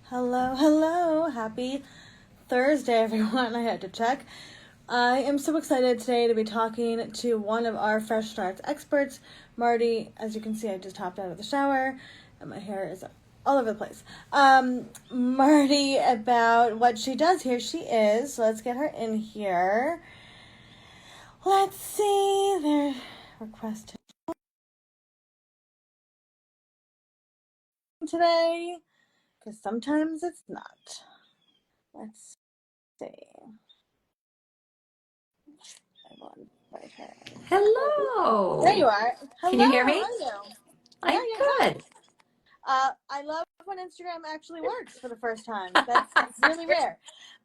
Hello, hello. Happy Thursday, everyone. I had to check. I am so excited today to be talking to one of our fresh starts experts, Marty. As you can see, I just hopped out of the shower and my hair is all over the place. Marty, about what she does here. She is, so let's get her in here. Let's see, their request today, because sometimes it's not. Let's see. I will invite her. There you Hello. are. Can Hello, you hear how me? are you? Yeah, I'm yeah, yeah. good. I love when Instagram actually works for the first time. That's really rare.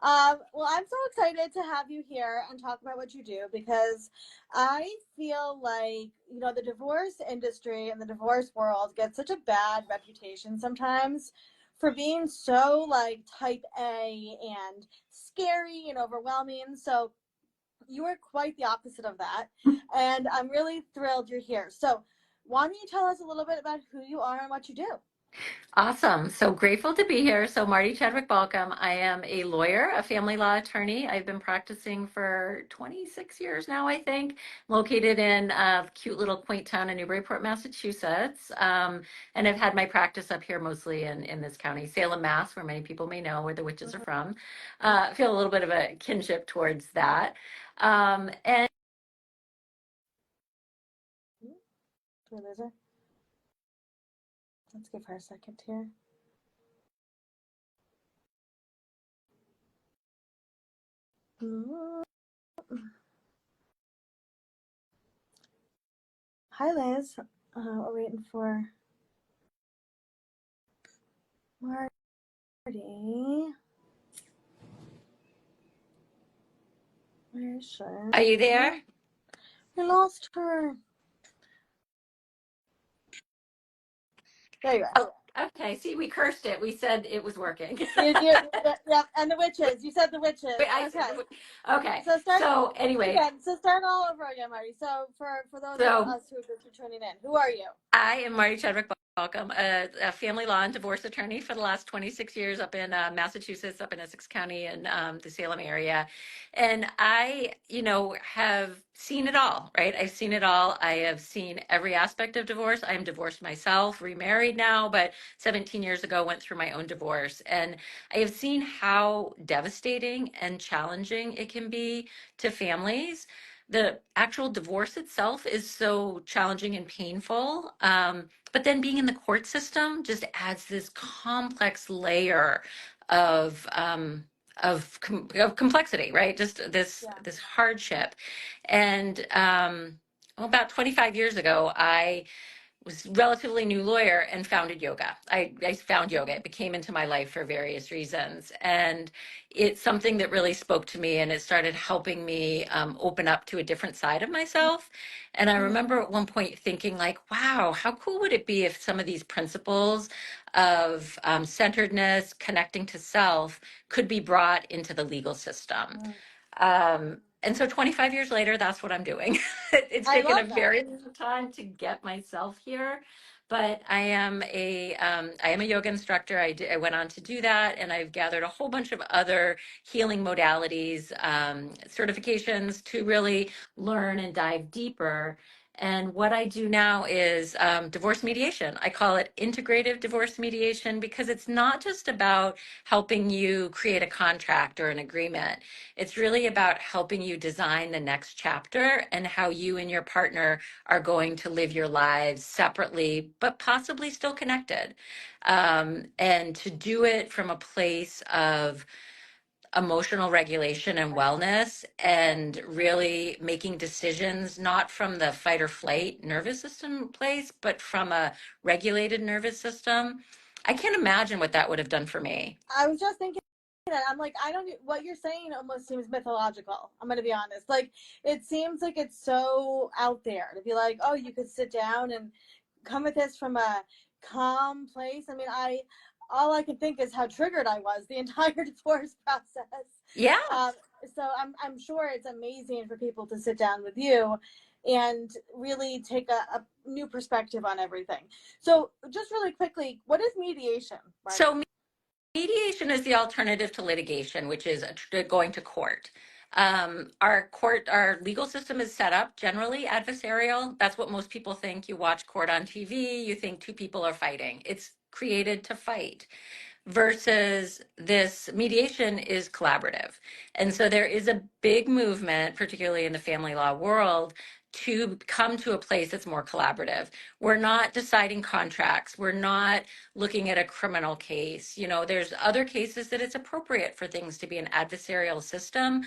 Well, I'm so excited to have you here and talk about what you do because I feel like, the divorce industry and the divorce world gets such a bad reputation sometimes for being so like type A and scary and overwhelming. So you are quite the opposite of that. And I'm really thrilled you're here. So, why don't you tell us a little bit about who you are and what you do? Awesome. So grateful to be here. So Marty Chadwick Balcom. I am a lawyer, a family law attorney. I've been practicing for 26 years now, I think. Located in a cute little quaint town in Newburyport, Massachusetts. And I've had my practice up here mostly in this county, Salem, Mass, where many people may know where the witches are from. I feel a little bit of a kinship towards that. And Did we lose her? Let's give her a second here. Hi, Liz. We're waiting for Marty. Where's she? are you there? We lost her. There you are. Oh, okay. See, we cursed it. We said it was working. Yeah, and the witches. You said the witches. Wait, I said, Okay. okay. So So anyway, again. So start all over again, Marty. So for those of so us who are just tuning in, who are you? I am Marty Chadwick Balcom, a family law and divorce attorney for the last 26 years up in Massachusetts, up in Essex County and the Salem area. And I, have seen it all, right? I've seen it all. I have seen every aspect of divorce. I am divorced myself, remarried now, but 17 years ago went through my own divorce. And I have seen how devastating and challenging it can be to families. The actual divorce itself is so challenging and painful. But then being in the court system just adds this complex layer of of complexity, right? Just Yeah. this hardship. And well, about 25 years ago, I was a relatively new lawyer and founded yoga. I found yoga. It became into my life for various reasons. And it's something that really spoke to me and it started helping me open up to a different side of myself. And I remember at one point thinking like, wow, how cool would it be if some of these principles of centeredness, connecting to self could be brought into the legal system? And so 25 years later, that's what I'm doing. It's I taken a love that. very long time to get myself here, but I am a yoga instructor. I went on to do that, and I've gathered a whole bunch of other healing modalities, certifications to really learn and dive deeper. And what I do now is divorce mediation. I call it integrative divorce mediation because it's not just about helping you create a contract or an agreement. It's really about helping you design the next chapter and how you and your partner are going to live your lives separately, but possibly still connected. And to do it from a place of emotional regulation and Right. wellness and really making decisions not from the fight or flight nervous system place, but from a regulated nervous system. I can't imagine what that would have done for me. I was just thinking that I'm like, I don't. What you're saying almost seems mythological. I'm gonna be honest. Like, it seems like it's so out there to be like, oh, you could sit down and come at this from a calm place. I mean, all I can think is how triggered I was the entire divorce process. Yeah. Um, so I'm sure it's amazing for people to sit down with you and really take a new perspective on everything. So just really quickly, what is mediation, So Marty? Mediation is the alternative to litigation, which is going to court. Our legal system is set up generally adversarial. That's what most people think. You watch court on TV, you think two people are fighting. It's created to fight versus this mediation is collaborative. And so there is a big movement, particularly in the family law world, to come to a place that's more collaborative. We're not deciding contracts. We're not looking at a criminal case. You know, there's other cases that it's appropriate for things to be an adversarial system,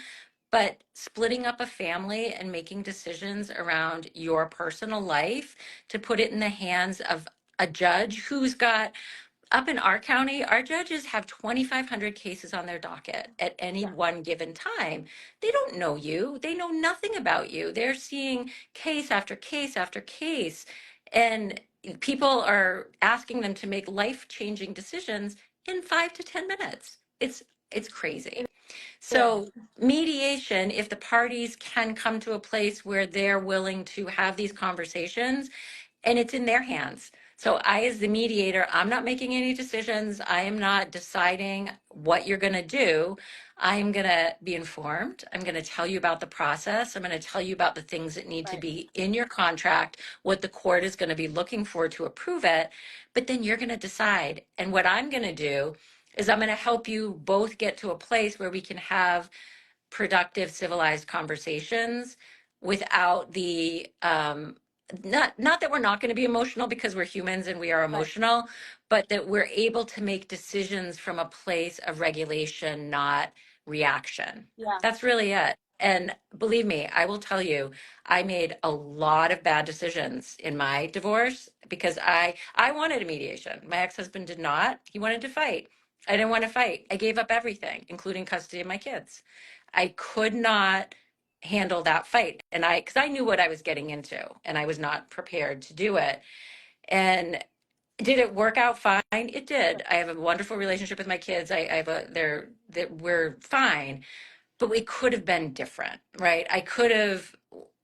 but splitting up a family and making decisions around your personal life to put it in the hands of a judge who's got, up in our county, our judges have 2,500 cases on their docket at any Yeah. one given time. They don't know you. They know nothing about you. They're seeing case after case after case. And people are asking them to make life-changing decisions in 5 to 10 minutes. It's crazy. It So is. mediation, if the parties can come to a place where they're willing to have these conversations, and it's in their hands. So I, as the mediator, I'm not making any decisions. I am not deciding what you're going to do. I'm going to be informed. I'm going to tell you about the process. I'm going to tell you about the things that need to Right. be in your contract, what the court is going to be looking for to approve it. But then you're going to decide. And what I'm going to do is I'm going to help you both get to a place where we can have productive, civilized conversations without the not that we're not going to be emotional, because we're humans and we are Right. emotional, but that we're able to make decisions from a place of regulation, not reaction. Yeah. That's really it. And believe me, I will tell you, I made a lot of bad decisions in my divorce because I wanted a mediation. My ex-husband did not. He wanted to fight. I didn't want to fight. I gave up everything, including custody of my kids. I could not handle that fight. And because I knew what I was getting into and I was not prepared to do it. And did it work out fine? It did. I have a wonderful relationship with my kids. I have we're fine, but we could have been different, right? I could have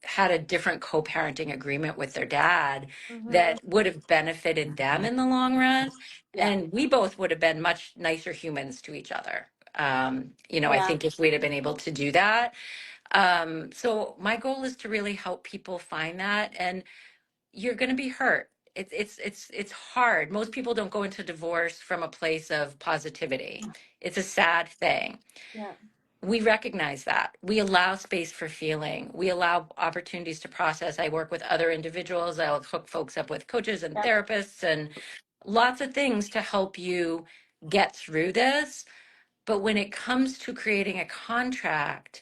had a different co-parenting agreement with their dad Mm-hmm. that would have benefited them in the long run. Yeah. And we both would have been much nicer humans to each other. I Yeah. think if we'd have been able to do that. So my goal is to really help people find that, and you're going to be hurt. It's hard. Most people don't go into divorce from a place of positivity. It's a sad thing. Yeah. We recognize that. We allow space for feeling. We allow opportunities to process. I work with other individuals. I'll hook folks up with coaches and Yeah. therapists and lots of things to help you get through this. But when it comes to creating a contract,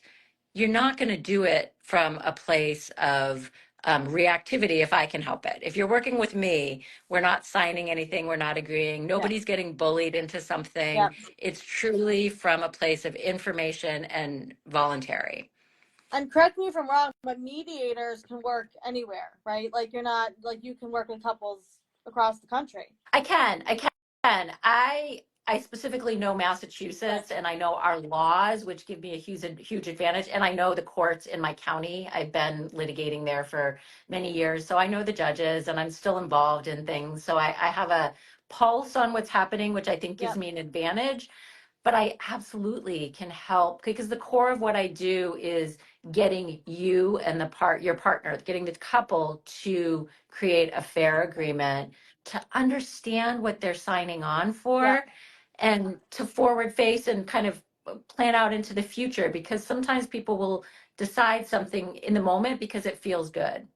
you're not going to do it from a place of reactivity if I can help it. If you're working with me, we're not signing anything, we're not agreeing, Yeah. nobody's getting bullied into Yeah. something. It's truly from a place of information and voluntary. And correct me if I'm wrong, but mediators can work anywhere, right? Like you're not like you can work with couples across the country. I can. I specifically know Right. Massachusetts, and I know our laws, which give me a huge advantage. And I know the courts in my county. I've been litigating there for many years, so I know the judges, and I'm still involved in things. So I have a pulse on what's happening, which I think gives Yep. me an advantage. But I absolutely can help, because the core of what I do is getting you and your partner, getting the couple to create a fair agreement, to understand what they're signing on Yep. for, and to forward face and kind of plan out into the future, because sometimes people will decide something in the moment because it feels good,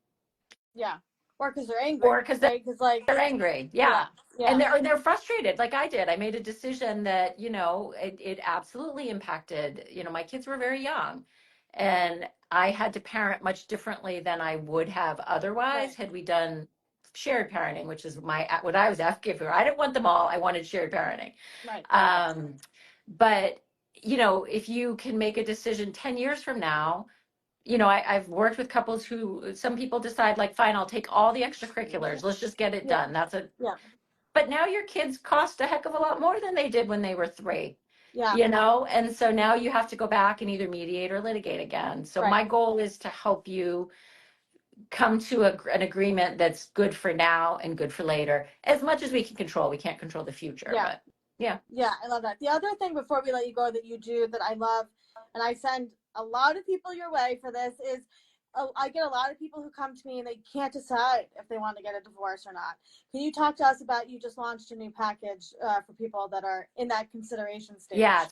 Yeah. Or because they're angry, or because right? Because like they're angry. yeah. Yeah. Yeah. And they're frustrated like I did. I made a decision that, it absolutely impacted, my kids were very young, and I had to parent much differently than I would have otherwise Right. had we done shared parenting, which is what I was advocating for. I didn't want them all. I wanted shared parenting. Right. But if you can make a decision 10 years from now, I've worked with couples who, some people decide, like, fine, I'll take all the extracurriculars. Let's just get it Yeah. done. Yeah. But now your kids cost a heck of a lot more than they did when they were 3, Yeah. and so now you have to go back and either mediate or litigate again. So Right. my goal is to help you come to an agreement that's good for now and good for later, as much as we can control. We can't control the future, Yeah. but. Yeah. Yeah, I love that. The other thing before we let you go that you do that I love, and I send a lot of people your way for this, is I get a lot of people who come to me and they can't decide if they want to get a divorce or not. Can you talk to us about, you just launched a new package for people that are in that consideration Yeah, stage?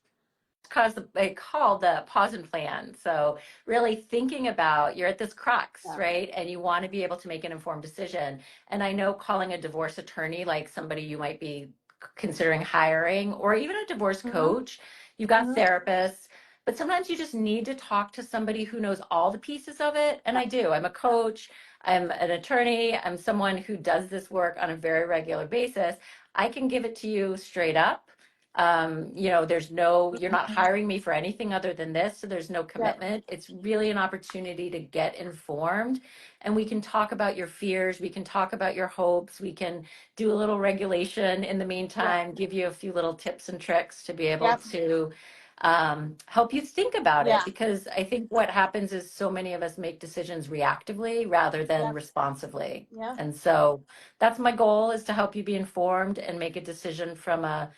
cause they call the pause and plan. So really thinking about, you're at this crux, Yeah. right? And you want to be able to make an informed decision. And I know calling a divorce attorney, like somebody you might be considering hiring, or even a divorce Mm-hmm. coach, you've got Mm-hmm. therapists, but sometimes you just need to talk to somebody who knows all the pieces of it. And Yeah. I do. I'm a coach, I'm an attorney, I'm someone who does this work on a very regular basis. I can give it to you straight up. There's no, you're not Mm-hmm. hiring me for anything other than this, so there's no Yeah. commitment. It's really an opportunity to get informed, and we can talk about your fears, we can talk about your hopes, we can do a little regulation in the Yeah. meantime, give you a few little tips and tricks to be able Yep. to help you think about it, Yeah. because I think what happens is so many of us make decisions reactively rather than Yep. responsively. Yeah. And so that's my goal, is to help you be informed and make a decision from a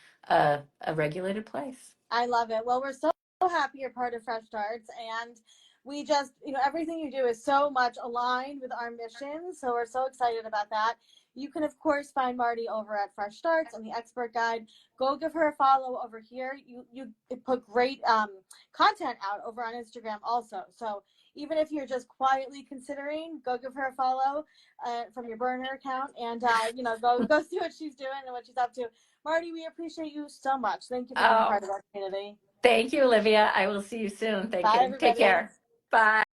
regulated place. I love it. Well, we're so happy you're part of Fresh Starts, and we just, everything you do is so much aligned with our mission. So we're so excited about that. You can, of course, find Marty over at Fresh Starts and the Expert Guide. Go give her a follow over here. You put great content out over on Instagram also. So even if you're just quietly considering, go give her a follow from your burner account, and go see what she's doing and what she's up to. Marty, we appreciate you so much. Thank you for being Oh, part of our community. thank you, Olivia. I will see you soon. Thank Bye, you. Take everybody. care. Bye.